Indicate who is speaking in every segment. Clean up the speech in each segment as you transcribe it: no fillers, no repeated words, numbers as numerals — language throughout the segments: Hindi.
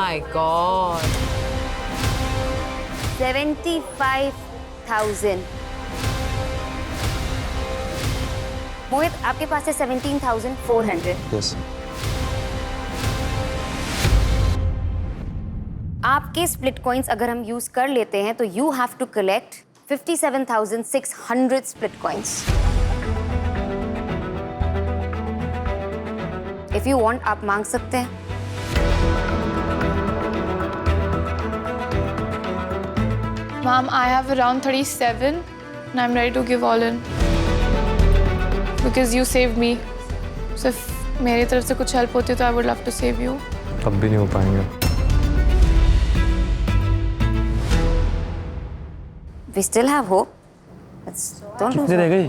Speaker 1: my God.
Speaker 2: 75,000. मोहित आपके पास है 17,400.
Speaker 3: Yes.
Speaker 2: आपके स्प्लिट कॉइन्स अगर हम यूज कर लेते हैं तो you have to collect 57,600 split coins. If you want आप मांग सकते हैं.
Speaker 4: Mom, I have around 37 and I'm ready to give all in. Because you saved me. So if मेरी तरफ से कुछ हेल्प होती तो I would love to save you.
Speaker 3: तब भी नहीं हो पाएंगे.
Speaker 2: We still have hope. Don't lose
Speaker 3: कितने रह गई?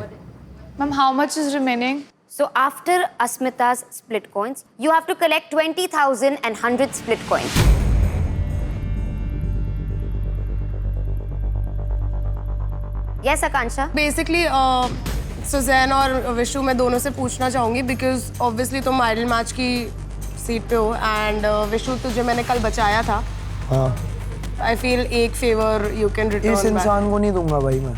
Speaker 4: Mom, how much is remaining?
Speaker 2: So after Asmita's split coins, you have to collect 20,100 split coins. Yes, Akansha.
Speaker 1: Basically Suzanne और विशु मैं दोनों से पूछना चाहूँगी बिकॉज ऑब्वियसली तुम आइडल मैच की सीट पे हो एंड विशु तुझे मैंने कल बचाया था.
Speaker 5: हाँ.
Speaker 1: आई फील एक फेवर यू कैन रिटर्न.
Speaker 5: इस इंसान को नहीं दूंगा भाई मैं.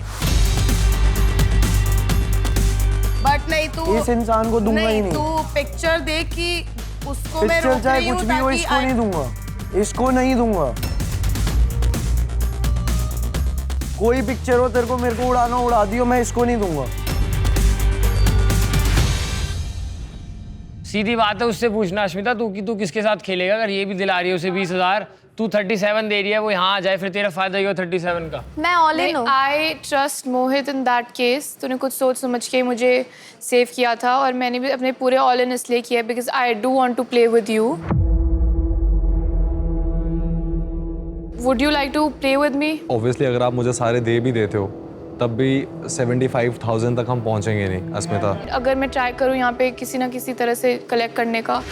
Speaker 1: बट नहीं तू
Speaker 5: इस इंसान को दूंगा ही नहीं.
Speaker 1: तू पिक्चर देख कि उसको मैं
Speaker 5: पिक्चर
Speaker 1: रोक
Speaker 5: चाहे
Speaker 1: रही हूँ
Speaker 5: कुछ भी हो, इसको नहीं दूंगा. इसको नहीं दूंगा. कोई पिक्चर हो तेरे को मेरे को उड़ाना उड़ा दियो, मैं इसको नहीं दूंगा.
Speaker 6: सीधी बात है, उससे पूछना अश्मिता तू कि तू किसके साथ खेलेगा. अगर ये भी दिला रही है उसे 20,000, तू 37 दे रही है, वो यहाँ आ जाए फिर तेरा फायदा ही हो 37 का.
Speaker 4: मैं ऑल इन हूँ. I trust Mohit in that case. तूने कुछ सोच समझ के मुझे सेव किया था और मैंने भी अपने पूरे ऑल इन इसलिए किया because I do want to play with you. Would you like to play with me?
Speaker 3: Obviously अगर आप मुझे सारे दे भी देते हो तब भी 75,000 तक हम पहुंचेंगे नहीं अस्मिता.
Speaker 4: अगर मैं ट्राई करूँ यहाँ पे किसी ना किसी तरह से कलेक्ट करने का.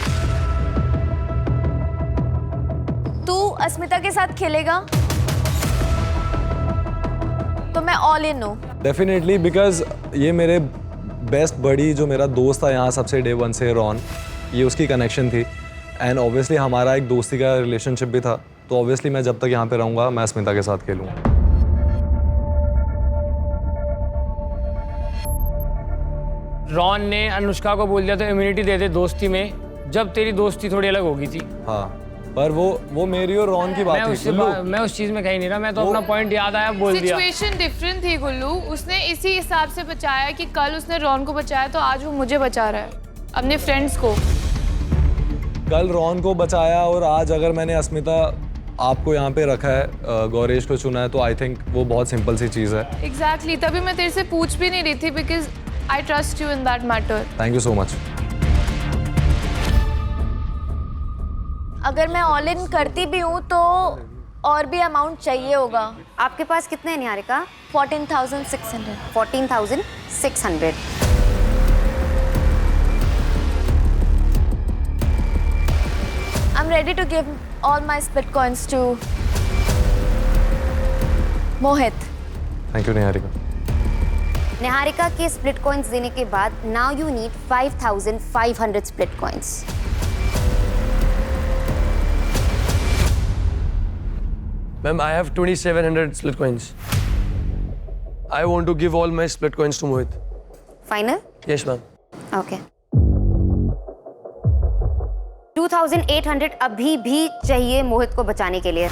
Speaker 7: तू अस्मिता के साथ खेलेगा तो मैं ऑल इन हूँ.
Speaker 3: डेफिनेटली बिकॉज ये मेरे बेस्ट बडी जो मेरा दोस्त था यहाँ सबसे डे वन से, रॉन, ये उसकी कनेक्शन थी एंड ऑब्वियसली हमारा एक दोस्ती का रिलेशनशिप भी था. तो ऑब्वियसली मैं जब तक यहाँ पे रहूँगा मैं अस्मिता के साथ खेलूँगा.
Speaker 6: रॉन ने अनुष्का को बोल दिया तो इम्यूनिटी दे दे दोस्ती में, जब तेरी दोस्ती थोड़ी अलग हो गई थी.
Speaker 3: हाँ पर वो मेरी और रॉन की बात थी.
Speaker 6: मैं उस चीज में कहीं नहीं रहा. मैं तो अपना पॉइंट याद आया बोल दिया.
Speaker 4: सिचुएशन डिफरेंट थी गुल्लू. उसने इसी हिसाब से बचाया कि कल उसने रॉन को बचाया तो आज वो मुझे बचा रहा है अपने फ्रेंड्स को.
Speaker 3: कल रॉन को बचाया और आज अगर मैंने अस्मिता आपको यहाँ पे रखा है, गौरेश को चुना है, तो आई थिंक वो बहुत सिंपल सी चीज़ है.
Speaker 4: एग्जैक्टली तभी मैं तेरे से पूछ भी नहीं रही थी because I trust you in that matter.
Speaker 3: Thank you so much.
Speaker 7: अगर मैं ऑल इन करती भी हूँ तो और भी अमाउंट चाहिए होगा.
Speaker 2: आपके पास कितने हैं Niharika?
Speaker 7: 14,600.
Speaker 2: 14,600.
Speaker 7: I'm ready to give all my split coins to Mohit.
Speaker 3: Thank you Niharika.
Speaker 2: Niharika के स्प्लिट कॉइन्स देने के बाद now you need 5,500 split coins.
Speaker 5: Ma'am, I have 2,700 split coins. I want to give all my split coins to Mohit.
Speaker 2: Final?
Speaker 5: Yes, ma'am.
Speaker 2: Okay. 2,800 अभी भी चाहिए मोहित को बचाने के लिए.